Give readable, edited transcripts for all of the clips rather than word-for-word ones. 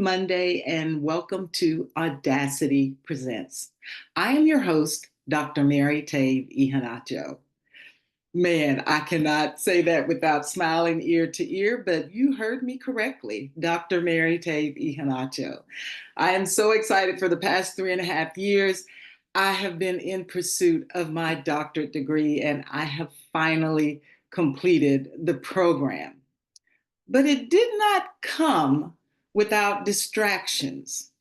Monday and welcome to Audacity Presents. I am your host, Dr. Mary Tave Ihanacho. Man, I cannot say that without smiling ear to ear, but you heard me correctly, Dr. Mary Tave Ihanacho. I am so excited. For the past 3.5 years. I have been in pursuit of my doctorate degree and I have finally completed the program. But it did not come without distractions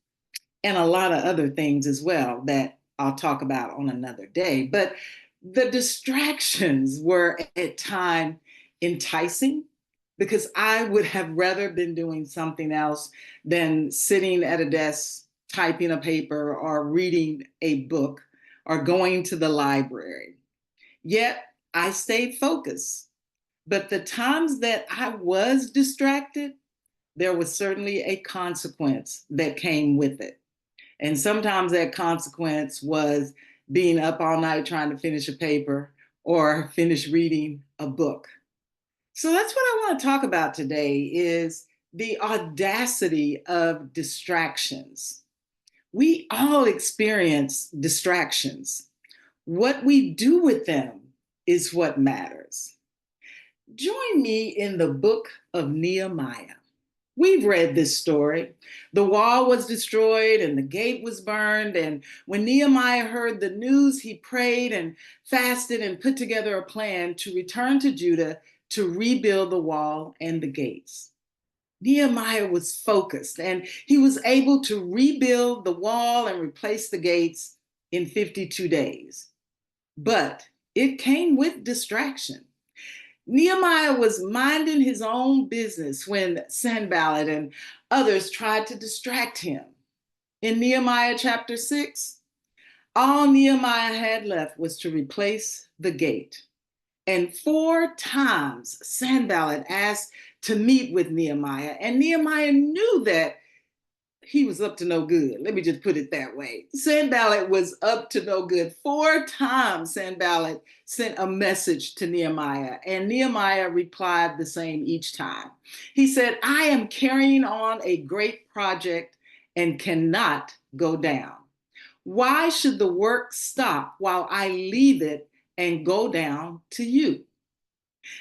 and a lot of other things as well that I'll talk about on another day. But the distractions were at times enticing because I would have rather been doing something else than sitting at a desk, typing a paper or reading a book or going to the library. Yet I stayed focused. But the times that I was distracted, there was certainly a consequence that came with it. And sometimes that consequence was being up all night trying to finish a paper or finish reading a book. So that's what I want to talk about today is the audacity of distractions. We all experience distractions. What we do with them is what matters. Join me in the book of Nehemiah. We've read this story. The wall was destroyed and the gate was burned. And when Nehemiah heard the news, he prayed and fasted and put together a plan to return to Judah to rebuild the wall and the gates. Nehemiah was focused and he was able to rebuild the wall and replace the gates in 52 days. But it came with distraction. Nehemiah was minding his own business when Sanballat and others tried to distract him. In Nehemiah chapter 6, all Nehemiah had left was to replace the gate. And 4 times Sanballat asked to meet with Nehemiah, and Nehemiah knew that he was up to no good. Let me just put it that way. Sanballat was up to no good. 4 times Sanballat sent a message to Nehemiah, and Nehemiah replied the same each time. He said, I am carrying on a great project and cannot go down. Why should the work stop while I leave it and go down to you?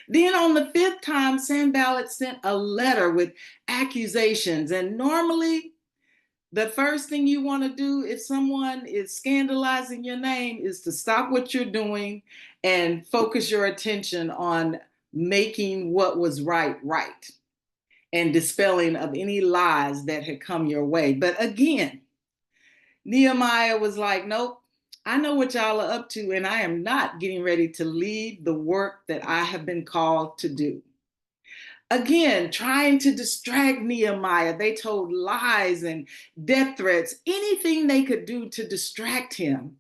Then on the 5th time, Sanballat sent a letter with accusations, and normally the first thing you want to do if someone is scandalizing your name is to stop what you're doing and focus your attention on making what was right and dispelling of any lies that had come your way. But again, Nehemiah was like, nope, I know what y'all are up to, and I am not getting ready to leave the work that I have been called to do. Again, trying to distract Nehemiah, they told lies and death threats, anything they could do to distract him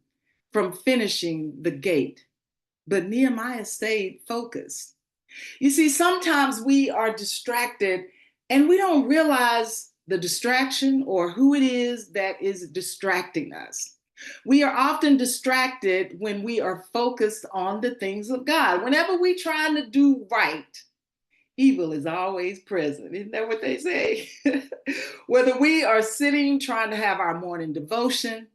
from finishing the gate. But Nehemiah stayed focused. You see, sometimes we are distracted and we don't realize the distraction or who it is that is distracting us. We are often distracted when we are focused on the things of God. Whenever we're trying to do right, evil is always present. Isn't that what they say? Whether we are sitting trying to have our morning devotion,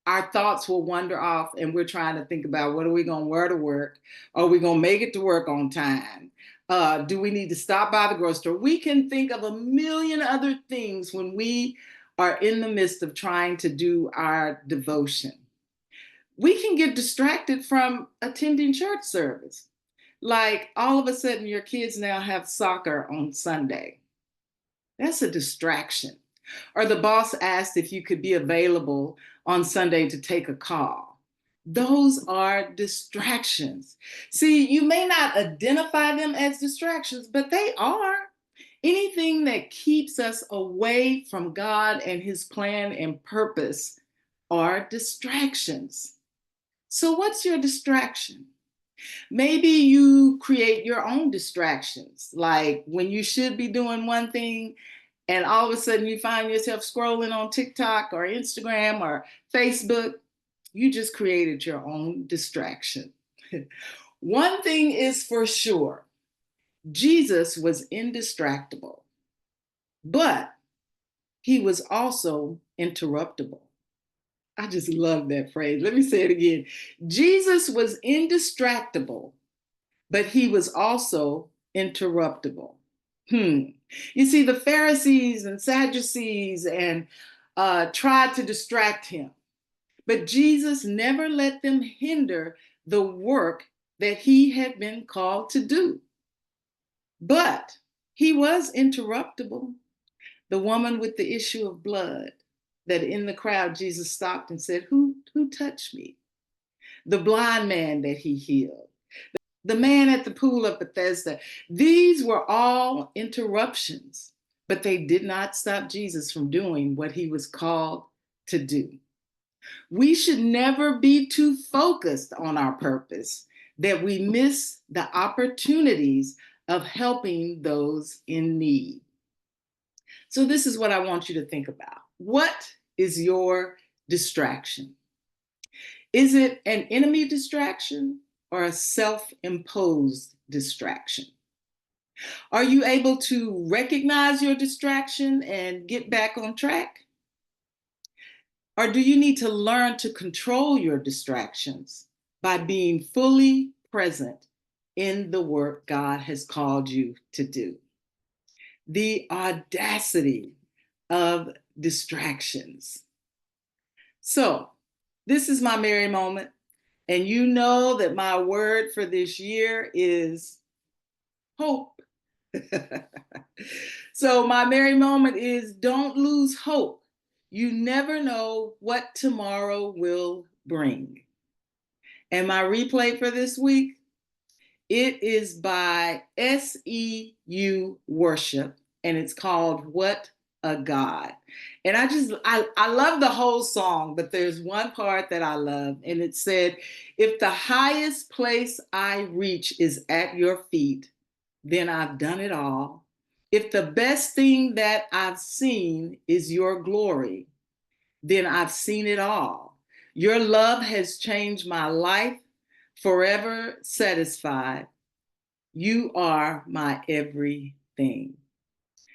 our thoughts will wander off and we're trying to think about what are we going to wear to work? Are we going to make it to work on time? Do we need to stop by the grocery store? We can think of a million other things when we are in the midst of trying to do our devotion. We can get distracted from attending church service. Like all of a sudden your kids now have soccer on Sunday. That's a distraction. Or the boss asked if you could be available on Sunday to take a call. Those are distractions. See, you may not identify them as distractions, but they are. Anything that keeps us away from God and his plan and purpose are distractions. So what's your distraction? Maybe you create your own distractions, like when you should be doing one thing and all of a sudden you find yourself scrolling on TikTok or Instagram or Facebook. You just created your own distraction. One thing is for sure, Jesus was indistractable, but he was also interruptible. I just love that phrase. Let me say it again. Jesus was indistractable, but he was also interruptible. You see, the Pharisees and Sadducees and tried to distract him, but Jesus never let them hinder the work that he had been called to do. But he was interruptible. The woman with the issue of blood, that in the crowd Jesus stopped and said, Who touched me? The blind man that he healed, the man at the pool of Bethesda. These were all interruptions, but they did not stop Jesus from doing what he was called to do. We should never be too focused on our purpose that we miss the opportunities of helping those in need. So, this is what I want you to think about. What is your distraction? Is it an enemy distraction or a self-imposed distraction? Are you able to recognize your distraction and get back on track? Or do you need to learn to control your distractions by being fully present in the work God has called you to do? The audacity of distractions. So, this is my Mary moment. And you know that my word for this year is hope. So, my Mary moment is don't lose hope. You never know what tomorrow will bring. And my replay for this week, it is by SEU Worship, and it's called What a God. And I love the whole song, but there's one part that I love, and it said, if the highest place I reach is at your feet, then I've done it all. If the best thing that I've seen is your glory, then I've seen it all. Your love has changed my life, forever satisfied. You are my everything.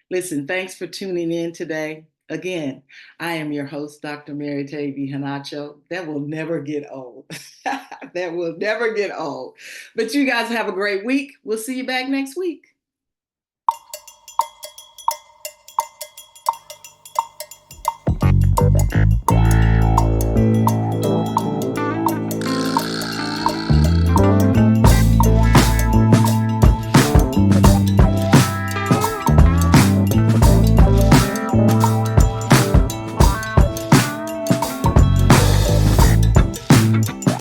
Listen, thanks for tuning in today. Again, I am your host, Dr. Mary Tavy Hanacho. That will never get old. That will never get old. But you guys have a great week. We'll see you back next week.